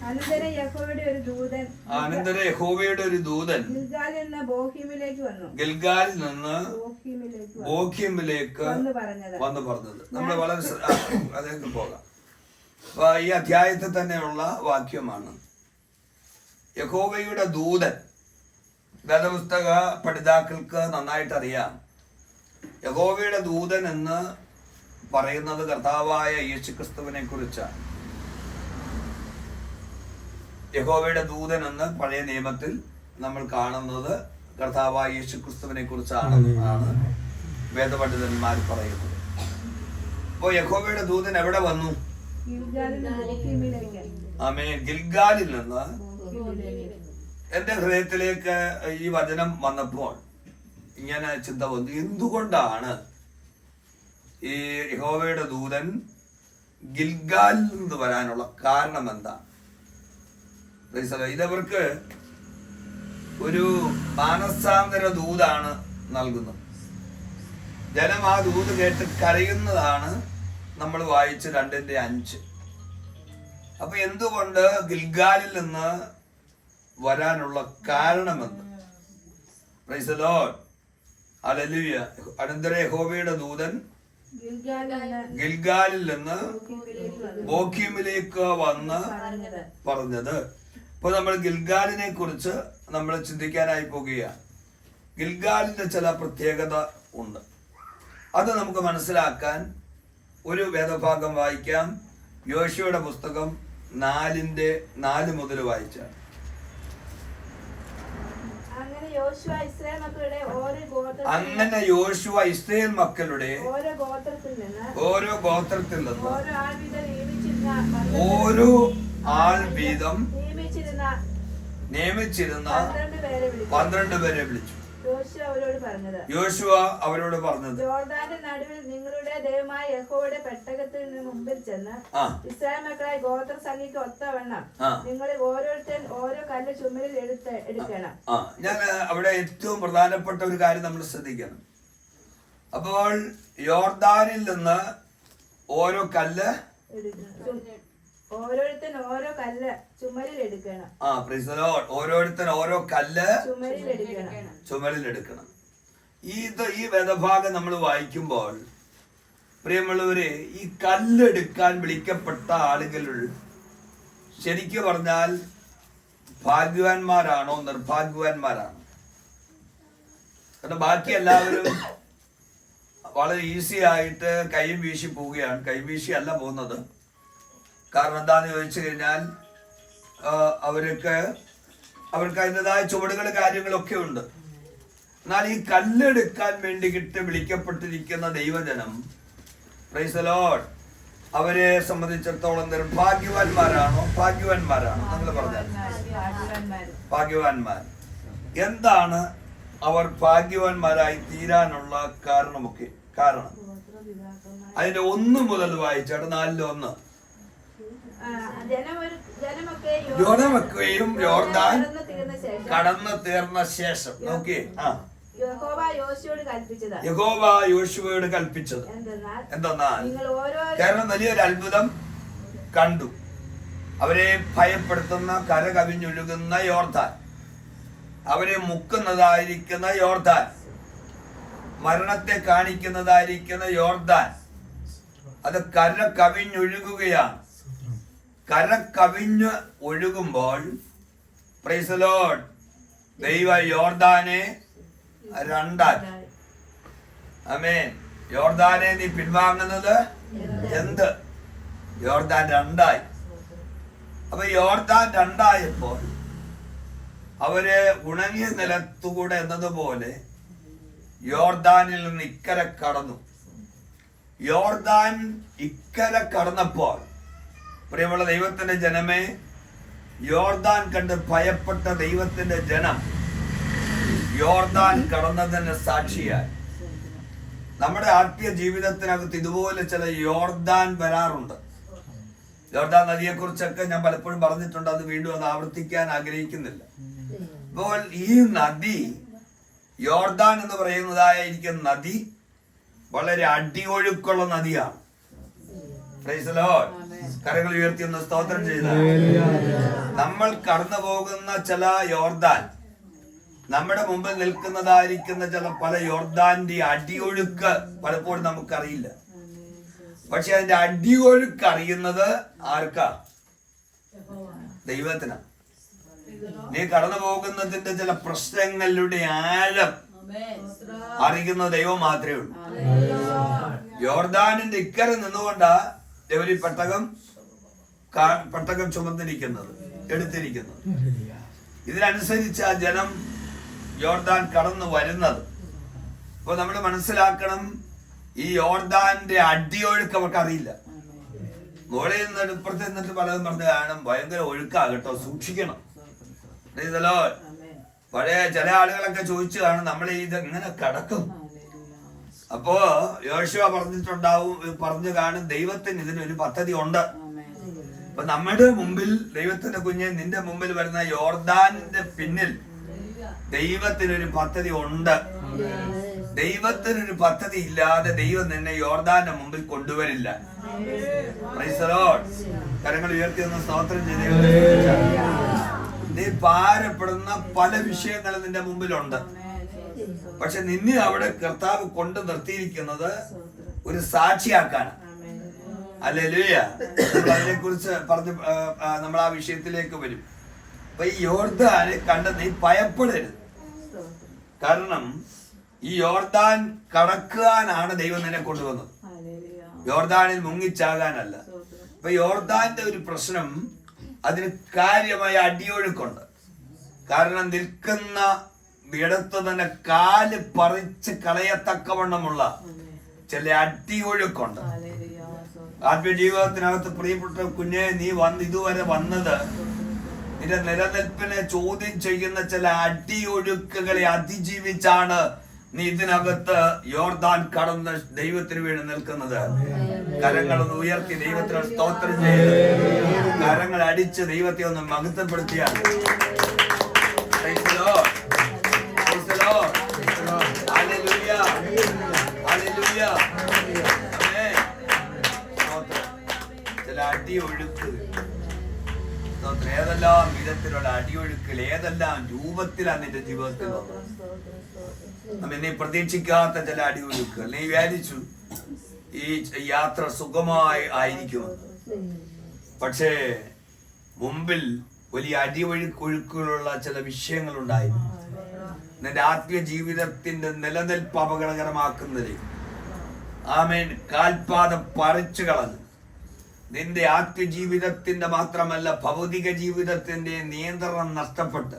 അനന്തരം യഹോവയുടെ ഒരു ദൂതൻ ഗിൽഗാലിൽ നിന്ന് ബോഖീമിലേക്ക് വന്നു പറഞ്ഞത്. നമ്മൾ വളരെ അതിലേക്ക് പോകാം. അപ്പൊ ഈ അധ്യായത്തിൽ തന്നെയുള്ള വാക്യമാണ്. യഹോവയുടെ ദൂതൻ വേദപുസ്തക പഠിതാക്കൾക്ക് നന്നായിട്ട് അറിയാം. യഹോവയുടെ ദൂതൻ എന്ന് പറയുന്നത് കർത്താവായ യേശുക്രിസ്തുവിനെ കുറിച്ചാണ്. യഹോവയുടെ ദൂതൻ എന്ന് പഴയ നിയമത്തിൽ നമ്മൾ കാണുന്നത് കർത്താവായ യേശുക്രിസ്തുവിനെ കുറിച്ചാണ് വേദപണ്ഡിതന്മാർ പറയുന്നത്. അപ്പോ യഹോവയുടെ ദൂതൻ എവിടെ വന്നു? ആമേൻ. ഗിൽഗാലിൽ നിന്ന് എന്റെ ഹൃദയത്തിലേക്ക് ഈ വചനം വന്നപ്പോൾ ഇങ്ങനെ ചിന്ത വന്നു, എന്തുകൊണ്ടാണ് ഈ യഹോവയുടെ ദൂതൻ ഗിൽഗാലിൽ നിന്ന് വരാനുള്ള കാരണം എന്താണ്? ഇതവർക്ക് ഒരു മാനസാന്തര ദൂതാണ് നൽകുന്നത്. ജനം ആ ദൂത് കേട്ട് കരയുന്നതാണ് നമ്മൾ വായിച്ച് 2:5. അപ്പൊ എന്തുകൊണ്ട് ഗിൽഗാലിൽ നിന്ന് വരാനുള്ള കാരണമെന്ന്? Price the Lord, hallelujah. അനന്തര യഹോവയുടെ ദൂതൻ ഗിൽഗാലിൽ നിന്ന് ബോഖീമിലേക്ക് വന്ന് പറഞ്ഞത്. ഇപ്പൊ നമ്മൾ ഗിൽഗാലിനെ കുറിച്ച് നമ്മൾ ചിന്തിക്കാനായി പോകുകയാണ്. ഗിൽഗാലിന്റെ ചില പ്രത്യേകത ഉണ്ട്. അത് നമുക്ക് മനസ്സിലാക്കാൻ ഒരു വേദഭാഗം വായിക്കാം. യോശുവയുടെ പുസ്തകം 4:4 മുതൽ വായിച്ചാണ്. അങ്ങനെ യോശുവ ഇസ്രായേൽ മക്കളുടെ ഓരോ ഗോത്രത്തിൽ നിന്ന് ഓരോ ആൾ വീതം നിയമിച്ചിരുന്ന 12 പേരെ വിളിച്ചു. യോശുവ അവരോട് പറഞ്ഞത്, യോർദാന്റെ നടുവിൽ നിങ്ങളുടെ ദൈവമായ യഹോവയുടെ പെട്ടകത്തിന് മുമ്പിൽ ചെന്ന് ഇസ്രായേൽ മക്കളായ ഗോത്ര സംഖ്യയ്ക്ക് ഒത്തവണ്ണം നിങ്ങൾ ഓരോരുത്തൻ ഓരോ കല്ല് ചുമലിൽ എടുക്കണം. ഞാൻ അവിടെ ഏറ്റവും പ്രധാനപ്പെട്ട ഒരു കാര്യം നമ്മൾ ശ്രദ്ധിക്കണം. അപ്പോൾ യോർദാനിൽ നിന്ന് ഓരോ കല്ല് ഓരോരുത്തൻ ഓരോ കല്ല് ചുമലിൽ എടുക്കണം. ഓരോരുത്തൻ ഓരോ കല്ല് ചുമലിൽ എടുക്കണം. ഈ വേദഭാഗം നമ്മൾ വായിക്കുമ്പോൾ പ്രിയമുള്ളവരെ, ഈ കല്ലെടുക്കാൻ വിളിക്കപ്പെട്ട ആളുകൾ ശരിക്കും പറഞ്ഞാൽ ഭാഗ്യവാന്മാരാണോ നിർഭാഗ്യവാന്മാരാണോ? കാരണം ബാക്കി എല്ലാവരും വളരെ ഈസി ആയിട്ട് കൈയും വീശി പോവുകയാണ്. കൈവീശി അല്ല പോകുന്നത്. കാരണം എന്താന്ന് ചോദിച്ചു കഴിഞ്ഞാൽ അവർക്ക് അതിൻ്റെതായ ചുവടുകൾ കാര്യങ്ങളൊക്കെ ഉണ്ട്. എന്നാൽ ഈ കല്ലെടുക്കാൻ വേണ്ടിയിട്ട് വിളിക്കപ്പെട്ടിരിക്കുന്ന ദൈവജനം, പ്രൈസ് ദി ലോർഡ്, അവരെ സംബന്ധിച്ചിടത്തോളം നിർഭാഗ്യവാന്മാരാണോ ഭാഗ്യവാന്മാരാണോ? നമ്മൾ പറഞ്ഞാൽ ഭാഗ്യവാന്മാർ. എന്താണ് അവർ ഭാഗ്യവാന്മാരായി തീരാനുള്ള കാരണം? അതിന്റെ 1 മുതൽ വായിച്ചാട്ട് 4:1. ജനമൊക്കെയും യോർദാൻ കടന്നു തീർന്ന ശേഷം നോക്കിയേ, യഹോവ യോശുവയോട് കൽപ്പിച്ചത് എന്തെന്നാൽ, കാരണം വലിയൊരു അത്ഭുതം കണ്ടു. അവരെ ഭയപ്പെടുത്തുന്ന കര കവിഞ്ഞൊഴുകുന്ന യോർദാൻ, അവരെ മുക്കുന്നതായിരിക്കുന്ന യോർദാൻ, മരണത്തെ കാണിക്കുന്നതായിരിക്കുന്ന യോർദാൻ, അത് കര കവിഞ്ഞൊഴുകുകയാണ്. കര കവിഞ്ഞ് ഒഴുകുമ്പോൾ പ്രൈസ് ദി ലോർഡ്, ദൈവ യോർദാനെ 2 ആമേൻ. യോർദാനെ നീ പിൻവാങ്ങുന്നത് എന്ത്? യോർദാൻ 2 അപ്പൊ യോർദാൻ 2 അവര് ഉണങ്ങിയ നിലത്തുകൂടെ എന്നതുപോലെ യോർദാനിൽ നിന്ന് ഇക്കരെ കടന്നു. യോർദാൻ ഇക്കരെ കടന്നപ്പോൾ പ്രിയമുള്ള ദൈവത്തിന്റെ ജനമേ, യോർദാൻ കണ്ട് ഭയപ്പെട്ട ദൈവത്തിന്റെ ജനം യോർദാൻ കടന്നതിന് സാക്ഷിയായി. നമ്മുടെ ആത്മീയ ജീവിതത്തിനകത്ത് ഇതുപോലെ ചില യോർദാൻ വരാറുണ്ട്. യോർദാൻ നദിയെ കുറിച്ചൊക്കെ ഞാൻ പലപ്പോഴും പറഞ്ഞിട്ടുണ്ട്. അത് വീണ്ടും അത് ആവർത്തിക്കാൻ ആഗ്രഹിക്കുന്നില്ല. അപ്പോൾ ഈ നദി, യോർദാൻ എന്ന് പറയുന്നതായിരിക്കുന്ന നദി വളരെ അടിയൊഴുക്കുള്ള നദിയാണ്. Price the Lord. കരങ്ങൾ ഉയർത്തി ഒന്ന് സ്തോത്രം ചെയ്ത. നമ്മൾ കടന്നു പോകുന്ന ചില യോർദാൻ, നമ്മുടെ മുമ്പിൽ നിൽക്കുന്നതായിരിക്കുന്ന ചില പല യോർദാന്റെ അടിയൊഴുക്ക് പലപ്പോഴും നമുക്കറിയില്ല. പക്ഷെ അതിന്റെ അടിയൊഴുക്ക് അറിയുന്നത് ആർക്കാ? ദൈവത്തിനാ. നീ കടന്നു പോകുന്നതിന്റെ ചില പ്രശ്നങ്ങളുടെ ആഴം അറിയുന്ന ദൈവം മാത്രമേ ഉള്ളൂ. യോർദാനിന്റെ ഇക്കരെ നിന്നുകൊണ്ടാ ഇവര് പെട്ടകം ചുമന്നിരിക്കുന്നത്, എടുത്തിരിക്കുന്നത്. ഇതിനനുസരിച്ച് ആ ജനം യോർദാൻ കടന്നു വരുന്നത്. അപ്പൊ നമ്മൾ മനസ്സിലാക്കണം, ഈ യോർദാന്റെ അടിയൊഴുക്ക് അവർക്ക് അറിയില്ല. മുകളിൽ നിന്നിട്ട് ഇപ്പുറത്ത് നിന്നിട്ട് പലതും പറഞ്ഞ് കാണും, ഭയങ്കര ഒഴുക്കാകട്ടോ, സൂക്ഷിക്കണം. പഴയ ചില ആളുകളൊക്കെ ചോദിച്ചു കാണും, നമ്മൾ ഇത് എങ്ങനെ കടക്കും? അപ്പോ യോശുവ പറഞ്ഞു കാണും, ദൈവത്തിന് ഇതിനൊരു പദ്ധതി ഉണ്ട്. അപ്പൊ നമ്മുടെ മുമ്പിൽ ദൈവത്തിന്റെ കുഞ്ഞെ, നിന്റെ മുമ്പിൽ വരുന്ന യോർദാനിന്റെ പിന്നിൽ ദൈവത്തിനൊരു പദ്ധതി ഉണ്ട്. ദൈവത്തിനൊരു പദ്ധതി ഇല്ലാതെ ദൈവം നിന്നെ യോർദാന്റെ മുമ്പിൽ കൊണ്ടുവരില്ല. Price the Lord. കരങ്ങൾ ഉയർത്തി ഒന്ന് സ്തോത്രം ചെയ്തേ. നീ ഭാരപ്പെടുന്ന പല വിഷയങ്ങളും നിന്റെ മുമ്പിലുണ്ട്. പക്ഷെ നിന്നെ അവിടെ കർത്താവ് കൊണ്ട് നിർത്തിയിരിക്കുന്നത് ഒരു സാക്ഷിയാക്കാണ്. ഹല്ലേലൂയ. അതിനെ കുറിച്ച് പറഞ്ഞ് നമ്മൾ ആ വിഷയത്തിലേക്ക് വരും. അപ്പൊ ഈ യോർദാനെ കണ്ട് നീ ഭയപ്പെടരുത്. കാരണം ഈ യോർദാൻ കടക്കാനാണ് ദൈവം നിന്നെ കൊണ്ടുവന്നത്, യോർദാനിൽ മുങ്ങിച്ചാകാനല്ല. അപ്പൊ യോർദാന്റെ ഒരു പ്രശ്നം, അതിന് കാര്യമായ അടിയൊഴുക്കുണ്ട്. കാരണം നിൽക്കുന്ന ഇടത്ത് തന്നെ കാല് പറിച്ച് കളയത്തക്കവണ്ണമുള്ള ചില അടിയൊഴുക്കുണ്ട്. ആത്മജീവിതത്തിനകത്ത് പ്രിയപ്പെട്ട കുഞ്ഞെ, നീ ഇതുവരെ വന്നത് നിന്റെ നിലനിൽപ്പിനെ ചോദ്യം ചെയ്യുന്ന ചില അടിയൊഴുക്കുകളെ അതിജീവിച്ചാണ് നീ ഇതിനകത്ത് യോർദാൻ കടന്ന് ദൈവത്തിന് വേണ്ടി നിൽക്കുന്നത്. കരങ്ങളൊന്ന് ഉയർത്തി ദൈവത്തിന് സ്തോത്രം ചെയ്ത് കരങ്ങൾ അടിച്ച് ദൈവത്തെ ഒന്ന് മഹത്വപ്പെടുത്തിയാണ്. ചില അടിയൊഴുക്ക്, ഏതെല്ലാം വിധത്തിലുള്ള അടിയൊഴുക്കിൽ, ഏതെല്ലാം രൂപത്തിലാണ് നിന്റെ ജീവിതത്തിൽ നീ പ്രതീക്ഷിക്കാത്ത ചില അടിയൊഴുക്കുകൾ. നീ വിചാരിച്ചു ഈ യാത്ര സുഖമായി ആയിരിക്കുമെന്ന്. പക്ഷേ മുമ്പിൽ വലിയ അടിയൊഴുക്കുകളുള്ള ചില വിഷയങ്ങൾ ഉണ്ടായിരുന്നു. നിന്റെ ആത്മീയ ജീവിതത്തിന്റെ നിലനിൽപ്പ് അപകടകരമാക്കുന്നതിൽ ആമേൻ കാൽപാദം പറിച്ചു കളഞ്ഞു. നിന്റെ ആത്മീയ ജീവിതത്തിന്റെ മാത്രമല്ല ഭൗതിക ജീവിതത്തിന്റെ നിയന്ത്രണം നഷ്ടപ്പെട്ട്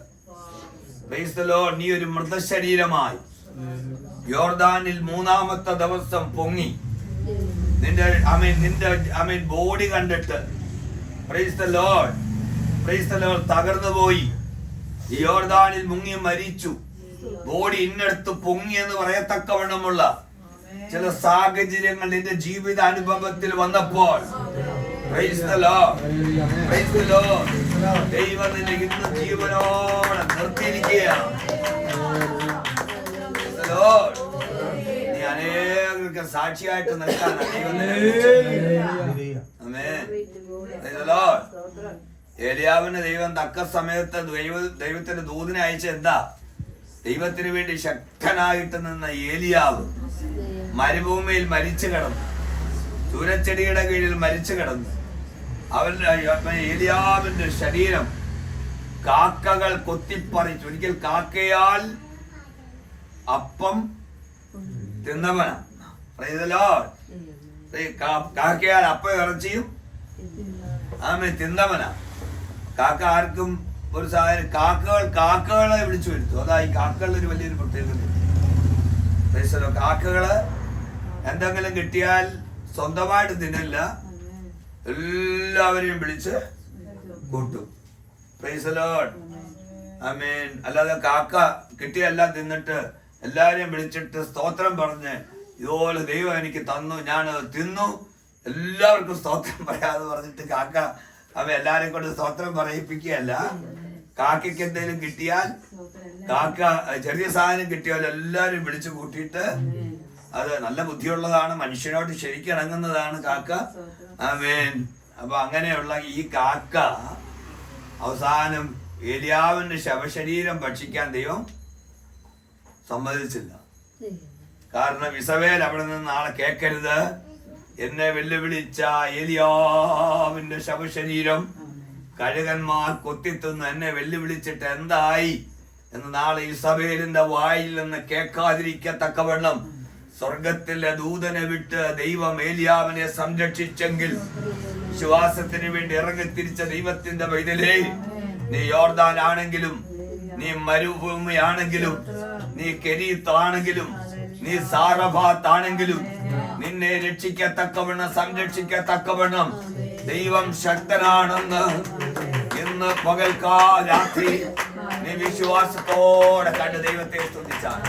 നീ ഒരു മൃതശരീരമായി യോർദാനിൽ മൂന്നാമത്തെ ദിവസം പൊങ്ങി. നിന്റെ ബോഡി കണ്ടിട്ട് തകർന്നു പോയി. ഈ യോർദാനിൽ മുങ്ങി മരിച്ചു. ബോഡി ഇന്നടുത്ത് പൊങ്ങി എന്ന് പറയത്തക്കവണ്ണമുള്ള ചില സാഹചര്യങ്ങൾ നിന്റെ ജീവിത അനുഭവത്തിൽ വന്നപ്പോൾ ദൈവം നിന്നെ ഇന്ന് ജീവനോടെ നിർത്തിയിരിക്കുകയാണ്. നീ അനേകർക്ക് സാക്ഷിയായിട്ട് നിൽക്കാനാണ് ഏലിയാവിന് ദൈവം തക്ക സമയത്ത് ദൈവത്തിന്റെ ദൂതനെ അയച്ച എന്താ? ദൈവത്തിന് വേണ്ടി ശക്തനായിട്ട് നിന്ന ഏലിയാവ് മരുഭൂമിയിൽ മരിച്ചു കിടന്നു, ചൂരച്ചെടിയുടെ കീഴിൽ മരിച്ചു കിടന്നു. ഏലിയാവിന്റെ ശരീരം കാക്കകൾ കൊത്തിപ്പറിച്ചു. ഒരിക്കൽ കാക്കയാൽ അപ്പം തിന്നവനാ. കാക്കയാൽ അപ്പം ഇറച്ചിയും തിന്നവനാ. കാക്ക ആർക്കും ഒരു സാധനം, കാക്കകളെ വിളിച്ചു വരുത്തും. അതാ ഈ കാക്കകളുടെ ഒരു വലിയൊരു പ്രത്യേകത. കാക്കകള് എന്തെങ്കിലും കിട്ടിയാൽ സ്വന്തമായിട്ട് തിന്നില്ല, എല്ലാവരെയും വിളിച്ച് കൂട്ടും. Praise the Lord. ആമേൻ. അല്ലാതെ കാക്ക കിട്ടിയെല്ലാം തിന്നിട്ട് എല്ലാവരെയും വിളിച്ചിട്ട് സ്തോത്രം പറഞ്ഞ് ഇതുപോലെ ദൈവം എനിക്ക് തന്നു, ഞാൻ തിന്നു, എല്ലാവർക്കും സ്തോത്രം പറയാതെ പറഞ്ഞിട്ട് കാക്ക എല്ലാരെയും കൊണ്ട് സ്തോത്രം പറയിപ്പിക്കുകയല്ല. കാക്കയ്ക്ക് എന്തെങ്കിലും കിട്ടിയാൽ, കാക്ക ചെറിയ സാധനം കിട്ടിയാൽ എല്ലാവരും വിളിച്ചു കൂട്ടിയിട്ട്, അത് നല്ല ബുദ്ധിയുള്ളതാണ്, മനുഷ്യനോട് ശരിക്കും ഇണങ്ങുന്നതാണ് കാക്ക. ആമേൻ. അപ്പൊ അങ്ങനെയുള്ള ഈ കാക്ക അവസാനം ഏലിയാവിന്റെ ശവശരീരം ഭക്ഷിക്കാൻ ദൈവം സമ്മതിച്ചില്ല. കാരണം ഇസബേൽ അവിടെ നിന്ന് നാളെ കേൾക്കരുത്, എന്നെ വെല്ലുവിളിച്ച ഏലിയാവിന്റെ ശവശരീരം കഴുകന്മാർ കൊത്തിത്തുന്ന് എന്നെ വെല്ലുവിളിച്ചിട്ട് എന്തായി എന്ന് നാളെ ഇസബേലിന്റെ വായിൽ നിന്ന് കേൾക്കാതിരിക്കത്തക്കവണ്ണം സ്വർഗത്തിലെ ദൂതനെ വിട്ട് ദൈവം ഏലിയാവിനെ സംരക്ഷിച്ചെങ്കിൽ, വിശ്വാസത്തിന് വേണ്ടി ഇറങ്ങിത്തിരിച്ച ദൈവത്തിന്റെ പൈതലേ, നീ യോർദാൻ ആണെങ്കിലും, നീ മരുഭൂമിയാണെങ്കിലും, നീ കെരീത്താണെങ്കിലും, നീ സാറഫാത്താണെങ്കിലും, നിന്നെ രക്ഷിക്കത്തക്കവണ്ണം സംരക്ഷിക്കത്തക്കവണ്ണം ദൈവം ശക്തനാണെന്ന് ഇന്ന് പകൽക്കാല രാത്രി നീ വിശ്വാസത്തോടെ കണ്ട് ദൈവത്തെ സ്തുതിച്ചാണ്.